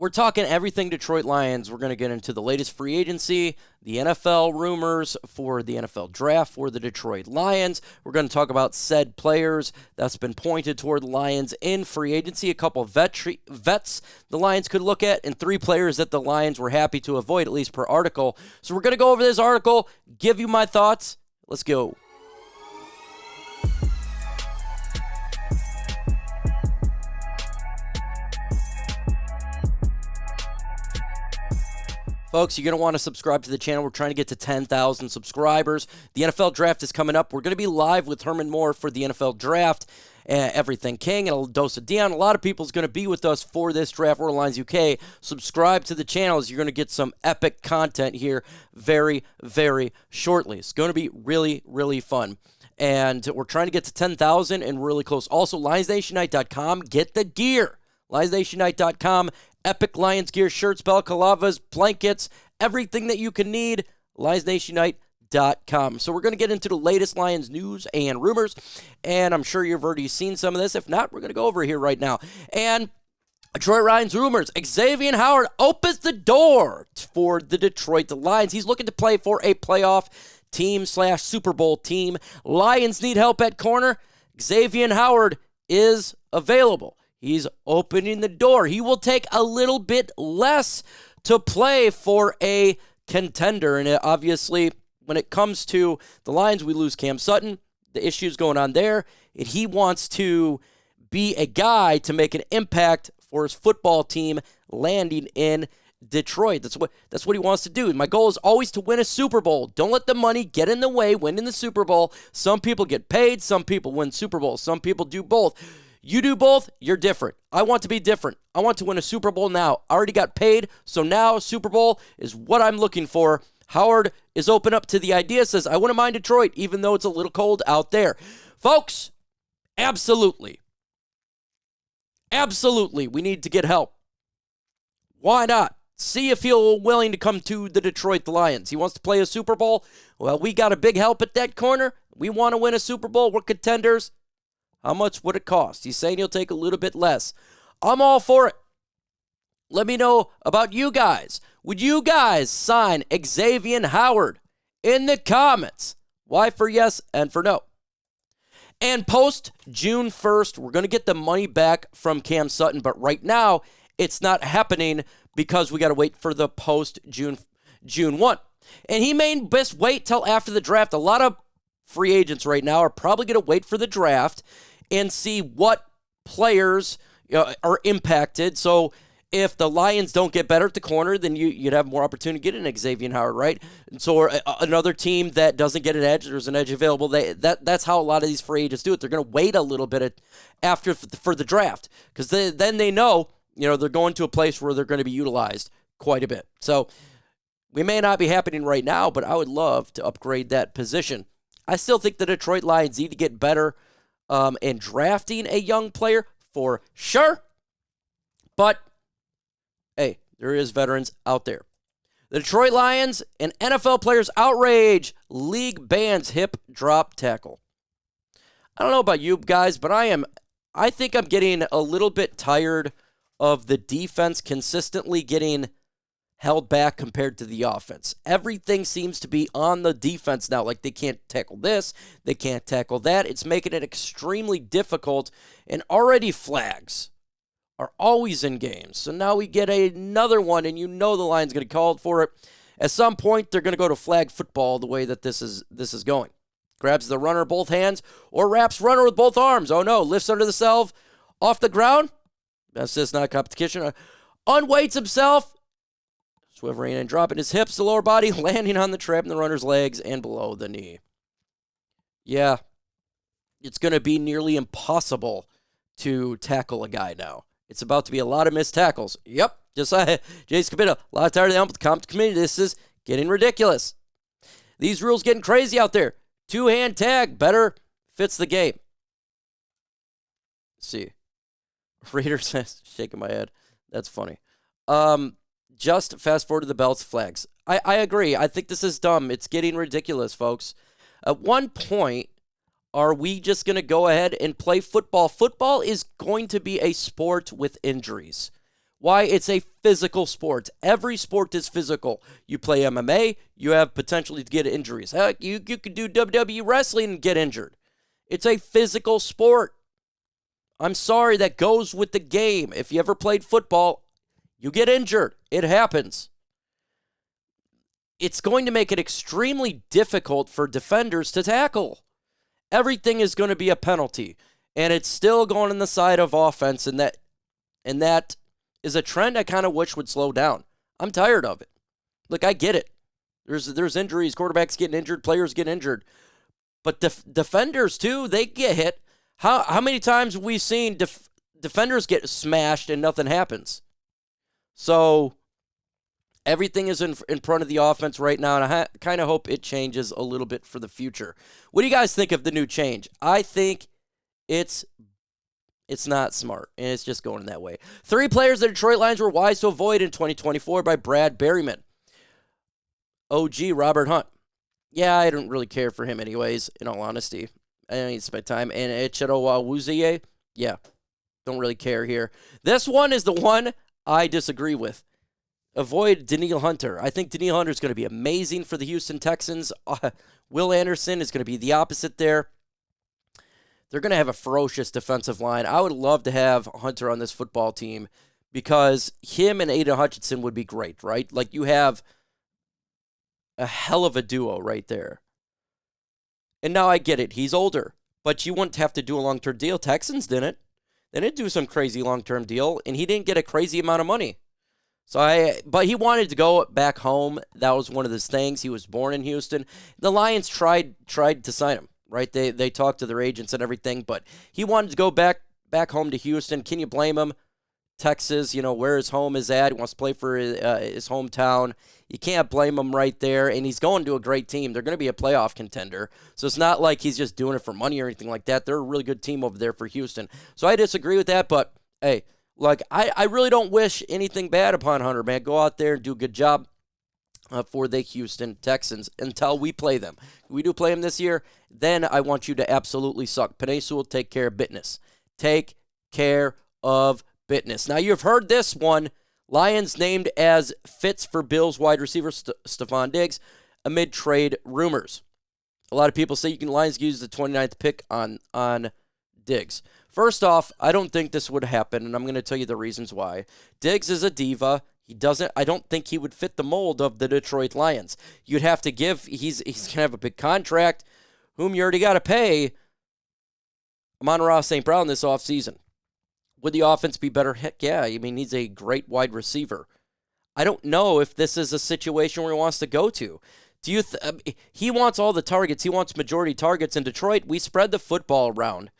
We're talking everything Detroit Lions. We're going to get into the latest free agency, the NFL rumors for the NFL draft for the Detroit Lions. We're going to talk about said players that's been pointed toward the Lions in free agency, a couple of vets the Lions could look at, and 3 players that the Lions were happy to avoid, at least per article. So we're going to go over this article, give you my thoughts. Let's go. Folks, you're going to want to subscribe to the channel. We're trying to get to 10,000 subscribers. The NFL draft is coming up. We're going to be live with Herman Moore for the NFL draft. Everything King and a dose of Dion. A lot of people is going to be with us for this draft. World Lines UK. Subscribe to the channel as you're going to get some epic content here very, very shortly. It's going to be really, really fun. And we're trying to get to 10,000 and really close. Also, LionsNationNight.com. Get the gear. LionsNationNight.com. Epic Lions gear, shirts, balaclavas, blankets, everything that you can need, LionsNationNight.com. So we're going to get into the latest Lions news and rumors, and I'm sure you've already seen some of this. If not, we're going to go over here right now. And Detroit Lions rumors. Xavien Howard opens the door for the Detroit Lions. He's looking to play for a playoff team / Super Bowl team. Lions need help at corner. Xavien Howard is available. He's opening the door. He will take a little bit less to play for a contender. And obviously, when it comes to the Lions, we lose Cam Sutton. The issues going on there. And he wants to be a guy to make an impact for his football team landing in Detroit. That's what he wants to do. My goal is always to win a Super Bowl. Don't let the money get in the way winning the Super Bowl. Some people get paid. Some people win Super Bowls. Some people do both. You do both, you're different. I want to be different. I want to win a Super Bowl now. I already got paid, so now Super Bowl is what I'm looking for. Howard is open up to the idea, says, I wouldn't mind Detroit, even though it's a little cold out there. Folks, absolutely. Absolutely, we need to get help. Why not? See if he'll willing to come to the Detroit Lions. He wants to play a Super Bowl. Well, we got a big help at that corner. We want to win a Super Bowl. We're contenders. How much would it cost? He's saying he'll take a little bit less. I'm all for it. Let me know about you guys. Would you guys sign Xavien Howard in the comments? Why for yes and for no? And post June 1st, we're going to get the money back from Cam Sutton. But right now, it's not happening because we got to wait for the post June 1. And he may best wait till after the draft. A lot of free agents right now are probably going to wait for the draft and see what players are impacted. So if the Lions don't get better at the corner, then you'd have more opportunity to get an Xavien Howard, right? And so another team that doesn't get an edge, there's an edge available. That's how a lot of these free agents do it. They're going to wait a little bit after for the draft because then they know they're going to a place where they're going to be utilized quite a bit. So we may not be happening right now, but I would love to upgrade that position. I still think the Detroit Lions need to get better in drafting a young player for sure. But, hey, there is veterans out there. The Detroit Lions and NFL players outrage. League bans hip drop tackle. I don't know about you guys, but I think I'm getting a little bit tired of the defense consistently getting held back compared to the offense. Everything seems to be on the defense now. Like they can't tackle this, they can't tackle that. It's making it extremely difficult, and already flags are always in games. So now we get another one, and the Lions going to call for it. At some point, they're going to go to flag football the way that this is going. Grabs the runner both hands or wraps runner with both arms. Oh no, lifts under the self off the ground. That's just not competition. Unweights himself. Swivering and dropping his hips, the lower body, landing on the trap in the runner's legs and below the knee. Yeah, it's going to be nearly impossible to tackle a guy now. It's about to be a lot of missed tackles. Yep, just like Jason Capito. A lot of tired of the comp committee. This is getting ridiculous. These rules getting crazy out there. Two-hand tag better fits the game. Let's see. Reader says, shaking my head. That's funny. Just fast forward to the belts, flags. I agree. I think this is dumb. It's getting ridiculous, folks. At one point, are we just going to go ahead and play football? Football is going to be a sport with injuries. Why? It's a physical sport. Every sport is physical. You play MMA, you have potentially to get injuries. Heck, you could do WWE wrestling and get injured. It's a physical sport. I'm sorry, that goes with the game. If you ever played football, you get injured. It happens. It's going to make it extremely difficult for defenders to tackle. Everything is going to be a penalty. And it's still going on the side of offense, and that is a trend I kind of wish would slow down. I'm tired of it. Look, I get it. There's injuries, quarterbacks getting injured, players get injured. But defenders, too, they get hit. How many times have we seen defenders get smashed and nothing happens? So everything is in front of the offense right now, and I kind of hope it changes a little bit for the future. What do you guys think of the new change? I think it's not smart, and it's just going that way. 3 players the Detroit Lions were wise to avoid in 2024 by Brad Berreman. OG Robert Hunt. Yeah, I don't really care for him anyways, in all honesty. I don't need to spend time. And Echiro Wuzie, yeah, don't really care here. This one is the one I disagree with. Avoid Denil Hunter. I think Denil Hunter is going to be amazing for the Houston Texans. Will Anderson is going to be the opposite there. They're going to have a ferocious defensive line. I would love to have Hunter on this football team because him and Aiden Hutchinson would be great, right? Like, you have a hell of a duo right there. And now I get it. He's older, but you wouldn't have to do a long-term deal. Texans didn't. They didn't do some crazy long-term deal, and he didn't get a crazy amount of money. But he wanted to go back home. That was one of his things. He was born in Houston. The Lions tried to sign him, right? They talked to their agents and everything, but he wanted to go back home to Houston. Can you blame him? Texas, where his home is at. He wants to play for his hometown. You can't blame him right there, and he's going to a great team. They're going to be a playoff contender, so it's not like he's just doing it for money or anything like that. They're a really good team over there for Houston. So I disagree with that, but, hey, like, I really don't wish anything bad upon Hunter, man. Go out there and do a good job for the Houston Texans until we play them. If we do play them this year, then I want you to absolutely suck. Penei Sewell, take care of business. Take care of business. Now, you've heard this one. Lions named as fits for Bills wide receiver Stefon Diggs amid trade rumors. A lot of people say Lions use the 29th pick on Diggs. First off, I don't think this would happen, and I'm going to tell you the reasons why. Diggs is a diva. I don't think he would fit the mold of the Detroit Lions. You'd have to he's going to have a big contract, whom you already got to pay. Amon-Ra St. Brown this offseason. Would the offense be better? Heck yeah. I mean, he's a great wide receiver. I don't know if this is a situation where he wants to go to. He wants all the targets. He wants majority targets. In Detroit, we spread the football around.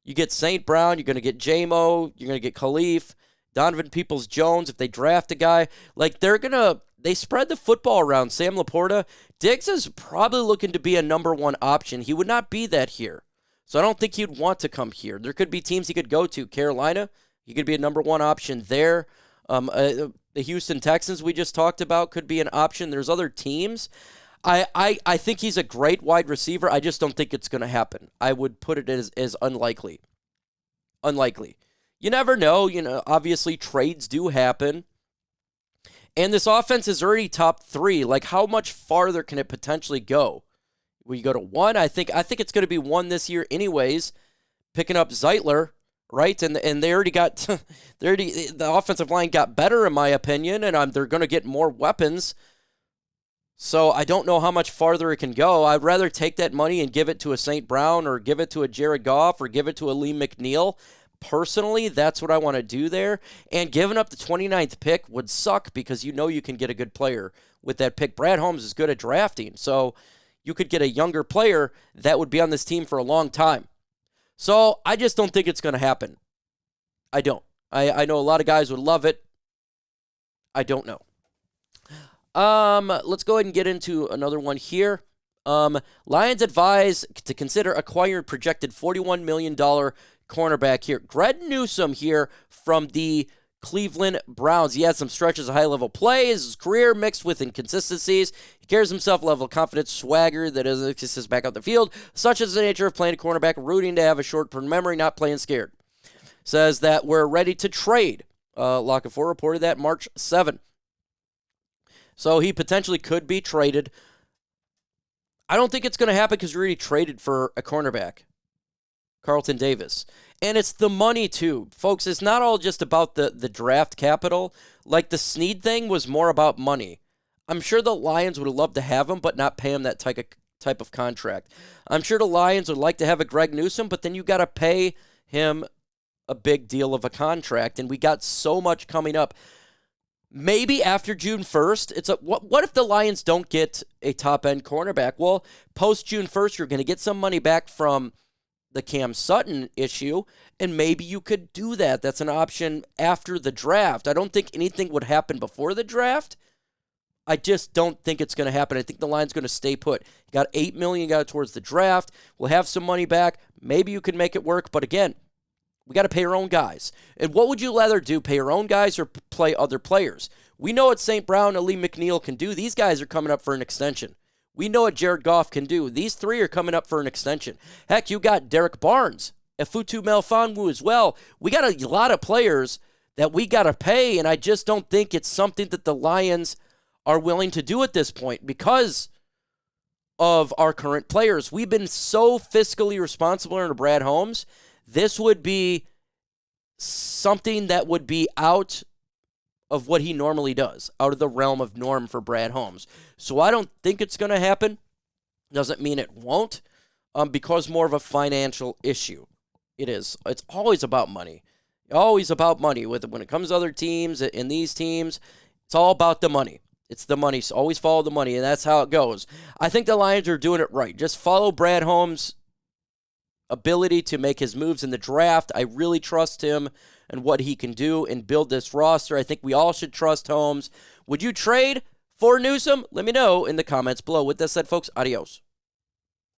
You get St. Brown, you're going to get J-Mo, you're going to get Khalif, Donovan Peoples-Jones, if they draft a guy. Like, they spread the football around. Sam Laporta. Diggs is probably looking to be a number 1 option. He would not be that here. So I don't think he'd want to come here. There could be teams he could go to. Carolina, he could be a number 1 option there. The Houston Texans we just talked about could be an option. There's other teams. I think he's a great wide receiver. I just don't think it's going to happen. I would put it as unlikely. Unlikely. You never know. Obviously trades do happen. And this offense is already top 3. Like, how much farther can it potentially go? Will you go to 1? I think it's going to be 1 this year anyways, picking up Zeitler, right? And they already got the offensive line got better in my opinion, and they're going to get more weapons. So I don't know how much farther it can go. I'd rather take that money and give it to a St. Brown or give it to a Jared Goff or give it to a Lee McNeil. Personally, that's what I want to do there. And giving up the 29th pick would suck because you can get a good player with that pick. Brad Holmes is good at drafting, so you could get a younger player that would be on this team for a long time. So I just don't think it's going to happen. I don't. I know a lot of guys would love it. I don't know. Let's go ahead and get into another one here. Lions advise to consider acquiring projected $41 million cornerback here. Greg Newsome here from the Cleveland Browns. He had some stretches of high-level play. His career mixed with inconsistencies. He carries himself a level of confidence, swagger that doesn't exist back out the field, such as the nature of playing a cornerback, rooting to have a short-term memory, not playing scared. Says that we're ready to trade Lock 4 reported that March 7. So he potentially could be traded. I don't think it's going to happen because we already traded for a cornerback, Carlton Davis. And it's the money, too. Folks, it's not all just about the draft capital. Like the Snead thing was more about money. I'm sure the Lions would love to have him, but not pay him that type of contract. I'm sure the Lions would like to have a Greg Newsome, but then you got to pay him a big deal of a contract, and we got so much coming up. Maybe after June 1st, what if the Lions don't get a top-end cornerback? Well, post June 1st, you're going to get some money back from the Cam Sutton issue, and maybe you could do that. That's an option after the draft. I don't think anything would happen before the draft. I just don't think it's going to happen. I think the Lions going to stay put. You got $8 million got towards the draft. We'll have some money back. Maybe you can make it work, but again, we got to pay our own guys. And what would you rather do, pay your own guys or play other players? We know what St. Brown and Lee McNeil can do. These guys are coming up for an extension. We know what Jared Goff can do. These three are coming up for an extension. Heck, you got Derek Barnes, Efutu Melifonwu as well. We got a lot of players that we got to pay, and I just don't think it's something that the Lions are willing to do at this point because of our current players. We've been so fiscally responsible under Brad Holmes. This would be something that would be out of what he normally does, out of the realm of norm for Brad Holmes. So I don't think it's going to happen. Doesn't mean it won't, because more of a financial issue. It is. It's always about money. Always about money. When it comes to other teams and these teams, it's all about the money. It's the money. So always follow the money, and that's how it goes. I think the Lions are doing it right. Just follow Brad Holmes' ability to make his moves in the draft. I really trust him and what he can do and build this roster. I think we all should trust Holmes. Would you trade for Newsome? Let me know in the comments below. With that said, folks, adios.